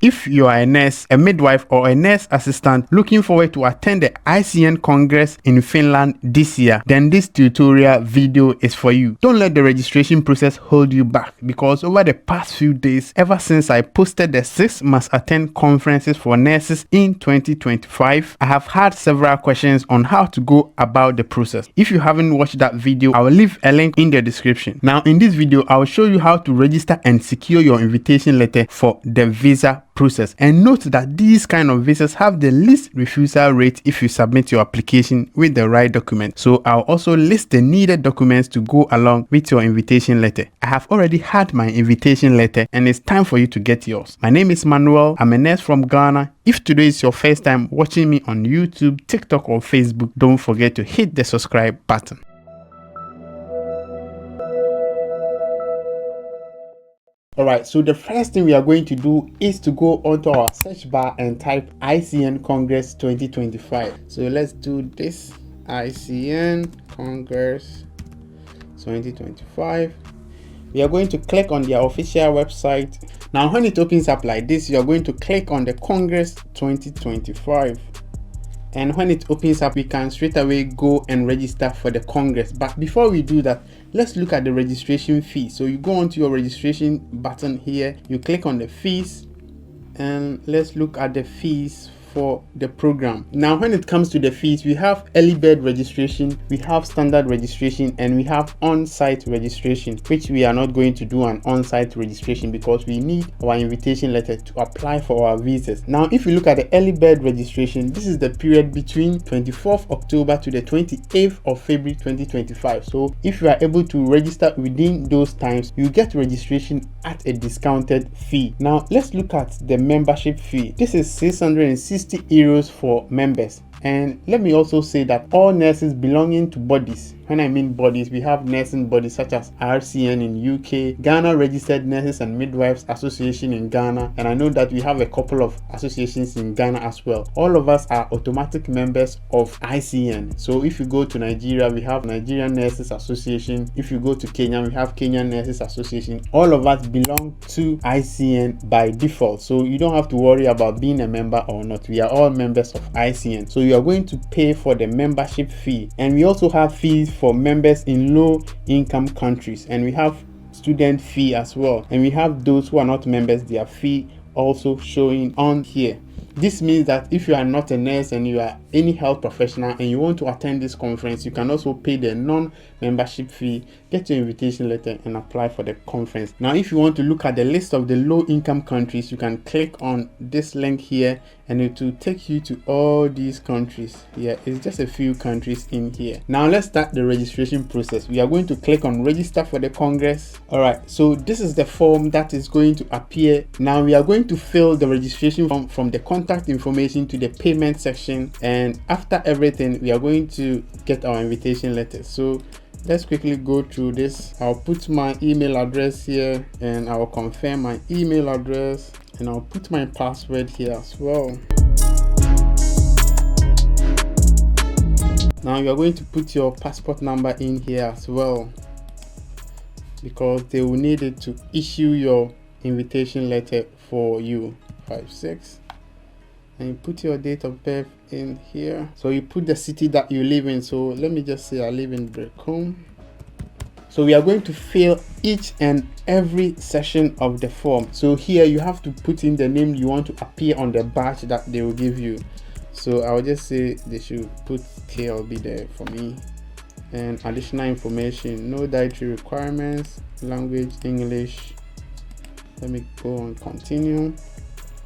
if you are a nurse, a midwife, or a nurse assistant looking forward to attend the ICN Congress in Finland this year, then this tutorial video is for you. Don't let the registration process hold you back, because over the past few days, ever since I posted the 6 must attend conferences for nurses in 2025, I have had several questions on how to go about the process. If you haven't watched that video, I will leave a link in the description. Now in this video, I will show you how to register and secure your invitation letter for the visa process. And note that these kind of visas have the least refusal rate if you submit your application with the right document. So I'll also list the needed documents to go along with your invitation letter. I have already had my invitation letter and it's time for you to get yours. My name is Manuel. I'm a nurse from Ghana. If today is your first time watching me on YouTube, TikTok, or Facebook, don't forget to hit the subscribe button. Alright, so the first thing we are going to do is to go onto our search bar and type ICN Congress 2025. So let's do this, ICN Congress 2025. We are going to click on their official website. Now when it opens up like this, you are going to click on the Congress 2025. And when it opens up, we can straight away go and register for the Congress. But before we do that, let's look at the registration fee. So you go onto your registration button here, you click on the fees, and let's look at the fees for the program. Now when it comes to the fees, we have early bird registration, we have standard registration, and we have on-site registration, which we are not going to do an on-site registration because we need our invitation letter to apply for our visas. Now if you look at the early bird registration, this is the period between 24th October to the 28th of February 2025. So if you are able to register within those times, you get registration at a discounted fee. Now let's look at the membership fee. This is 660 euros for members. And let me also say that all nurses belonging to bodies, when I mean bodies, we have nursing bodies such as RCN in UK, Ghana Registered Nurses and Midwives Association in Ghana, and I know that we have a couple of associations in Ghana as well. All of us are automatic members of ICN. So if you go to Nigeria, we have Nigerian Nurses Association. If you go to Kenya, we have Kenyan Nurses Association. All of us belong to ICN by default, so you don't have to worry about being a member or not. We are all members of ICN. So you are going to pay for the membership fee, and we also have fees for members in low income countries, and we have student fee as well, and we have those who are not members, their fee also showing on here. This means that if you are not a nurse and you are any health professional and you want to attend this conference, you can also pay the non-membership fee, get your invitation letter, and apply for the conference. Now if you want to look at the list of the low income countries, you can click on this link here and it will take you to all these countries. Yeah, it's just a few countries in here. Now let's start the registration process. We are going to click on register for the Congress. All right, so this is the form that is going to appear. Now we are going to fill the registration form from the contact information to the payment section, and after everything we are going to get our invitation letter. So let's quickly go through this. I'll put my email address here and I'll confirm my email address, and I'll put my password here as well. Now you are going to put your passport number in here as well, because they will need it to issue your invitation letter for you. 56, and you put your date of birth in here. So you put the city that you live in. So let me just say I live in Brecon. So we are going to fill each and every section of the form. So here you have to put in the name you want to appear on the badge that they will give you. So I'll just say they should put KLB there for me, and additional information, no dietary requirements, language English. Let me go on continue.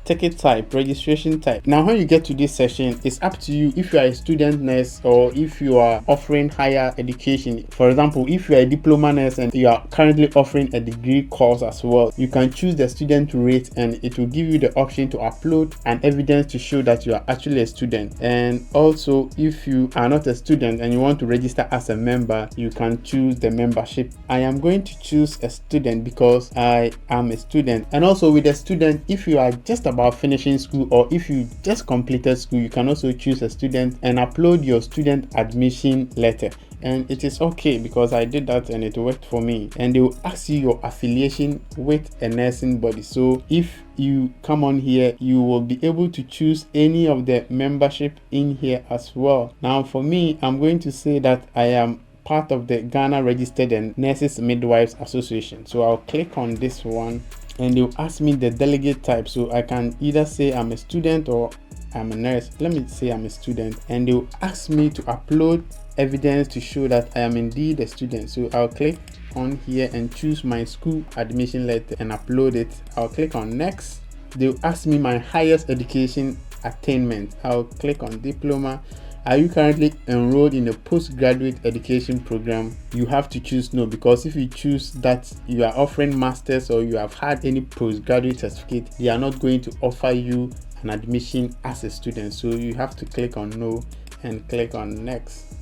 Ticket type, registration type. Now when you get to this section, it's up to you if you are a student nurse or if you are offering higher education. For example, if you are a diploma nurse and you are currently offering a degree course as well, you can choose the student rate and it will give you the option to upload an evidence to show that you are actually a student. And also if you are not a student and you want to register as a member, you can choose the membership. I am going to choose a student because I am a student. And also with a student, if you are just about finishing school, or if you just completed school, you can also choose a student and upload your student admission letter. And it is okay because I did that and it worked for me. And they will ask you your affiliation with a nursing body. So if you come on here, you will be able to choose any of the membership in here as well. Now for me, I'm going to say that I am part of the Ghana Registered and Nurses Midwives Association. So I'll click on this one and they'll ask me the delegate type. So I can either say I'm a student or I'm a nurse. Let me say I'm a student, and they'll ask me to upload evidence to show that I am indeed a student. So I'll click on here and choose my school admission letter and upload it. I'll click on next. They'll ask me my highest education attainment. I'll click on diploma. Are you currently enrolled in a postgraduate education program? You have to choose no, because if you choose that you are offering masters or you have had any postgraduate certificate, they are not going to offer you an admission as a student. So you have to click on no and click on next.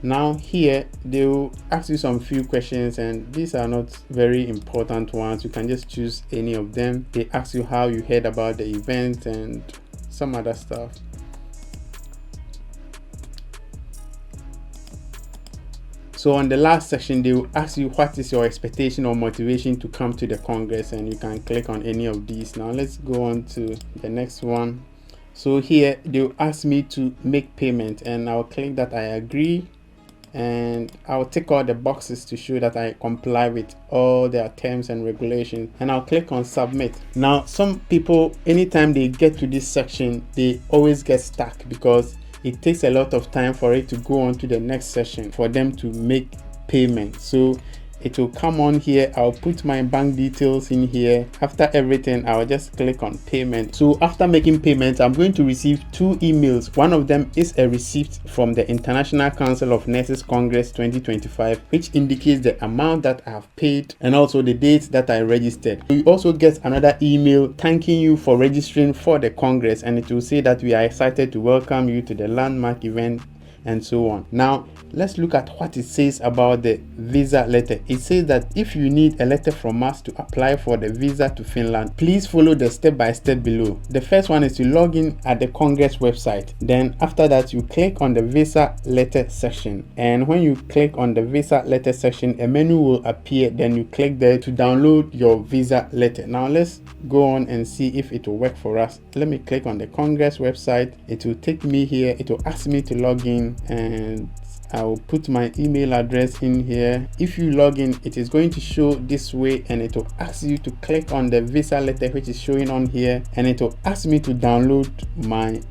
Now here they will ask you some few questions, and these are not very important ones. You can just choose any of them. They ask you how you heard about the event and some other stuff. So on the last section, they will ask you what is your expectation or motivation to come to the Congress, and you can click on any of these. Now let's go on to the next one. So here they will ask me to make payment, and I'll click that I agree, and I'll tick all the boxes to show that I comply with all their terms and regulations, and I'll click on submit. Now some people, anytime they get to this section, they always get stuck because it takes a lot of time for it to go on to the next session for them to make payment. So it will come on here. I'll put my bank details in here. After everything, I'll just click on payment. So after making payment, I'm going to receive 2 emails. One of them is a receipt from the International Council of Nurses Congress 2025, which indicates the amount that I have paid and also the date that I registered. You also get another email thanking you for registering for the Congress, and it will say that we are excited to welcome you to the landmark event and so on. Now let's look at what it says about the visa letter. It says that if you need a letter from us to apply for the visa to Finland, please follow the step-by-step below. The first one is to log in at the Congress website. Then after that, you click on the visa letter section, and when you click on the visa letter section, a menu will appear. Then you click there to download your visa letter. Now let's go on and see if it will work for us. Let me click on the Congress website. It will take me here. It will ask me to log in, and I will put my email address in here. If you log in, it is going to show this way, and it will ask you to click on the visa letter which is showing on here, and it will ask me to download my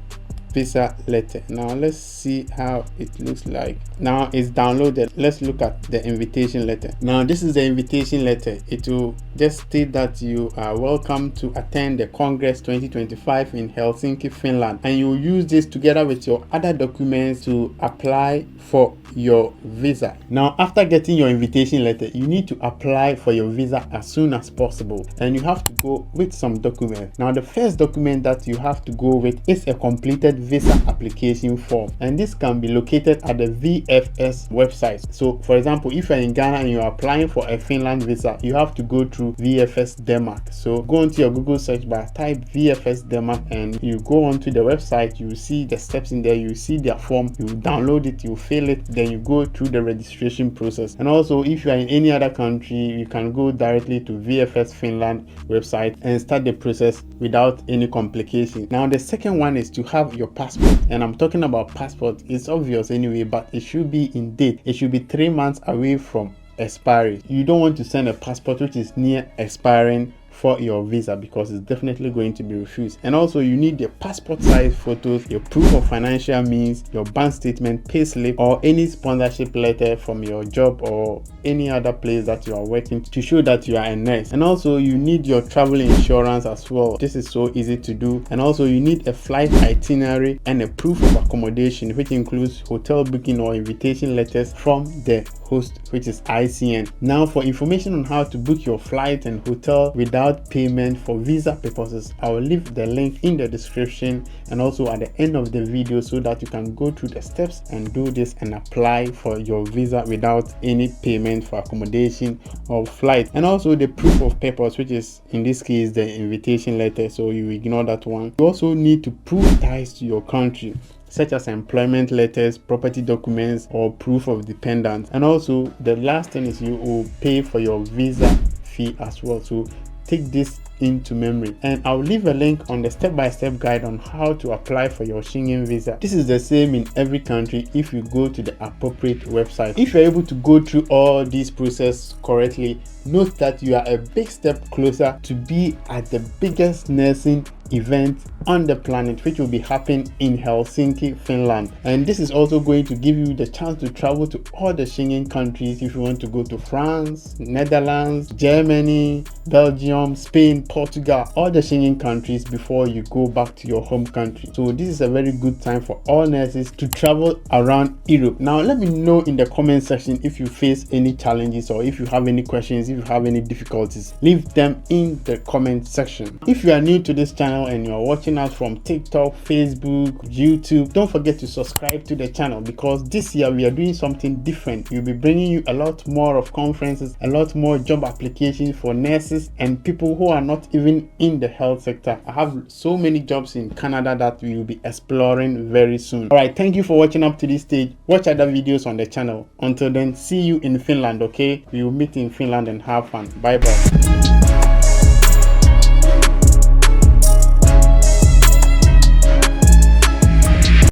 visa letter. Now let's see how it looks like. Now it's downloaded. Let's look at the invitation letter. Now this is the invitation letter. It will just state that you are welcome to attend the Congress 2025 in Helsinki, Finland, and you will use this together with your other documents to apply for your visa. Now after getting your invitation letter, you need to apply for your visa as soon as possible, and you have to go with some documents. Now the first document that you have to go with is a completed visa application form, and this can be located at the VFS website. So for example, if you're in Ghana and you're applying for a Finland visa, you have to go through VFS Denmark. So go onto your Google search bar, type VFS Denmark, and you go onto the website. You see the steps in there, you see their form, you download it, you fill it, then you go through the registration process. And also if you are in any other country, you can go directly to VFS Finland website and start the process without any complication. Now the second one is to have your passport, and I'm talking about passport. It's obvious anyway, but it should be in date. It should be 3 months away from expiry. You don't want to send a passport which is near expiring for your visa, because it's definitely going to be refused. And also you need your passport size photos, your proof of financial means, your bank statement, payslip, or any sponsorship letter from your job or any other place that you are working to show that you are a nurse. And also you need your travel insurance as well. This is so easy to do. And also you need a flight itinerary and a proof of accommodation, which includes hotel booking or invitation letters from the host, which is ICN. Now, for information on how to book your flight and hotel without payment for visa purposes, I will leave the link in the description and also at the end of the video so that you can go through the steps and do this and apply for your visa without any payment for accommodation or flight. And also the proof of purpose, which is in this case the invitation letter, so you ignore that one. You also need to prove ties to your country, such as employment letters, property documents, or proof of dependence. And also the last thing is you will pay for your visa fee as well. So take this into memory, and I'll leave a link on the step-by-step guide on how to apply for your Schengen visa. This is the same in every country if you go to the appropriate website. If you're able to go through all these processes correctly, note that you are a big step closer to be at the biggest nursing event on the planet, which will be happening in Helsinki, Finland. And this is also going to give you the chance to travel to all the Schengen countries if you want to go to France, Netherlands, Germany, Belgium, Spain, Portugal, all the Schengen countries before you go back to your home country. So this is a very good time for all nurses to travel around Europe. Now let me know in the comment section if you face any challenges, or if you have any questions, if you have any difficulties. Leave them in the comment section. If you are new to this channel and you are watching us from TikTok, Facebook, YouTube, don't forget to subscribe to the channel, because this year we are doing something different. We'll be bringing you a lot more of conferences, a lot more job applications for nurses and people who are not even in the health sector. I have so many jobs in Canada that we will be exploring very soon. All right, thank you for watching up to this stage. Watch other videos on the channel. Until then, see you in Finland. Okay, we will meet in Finland and have fun. Bye bye.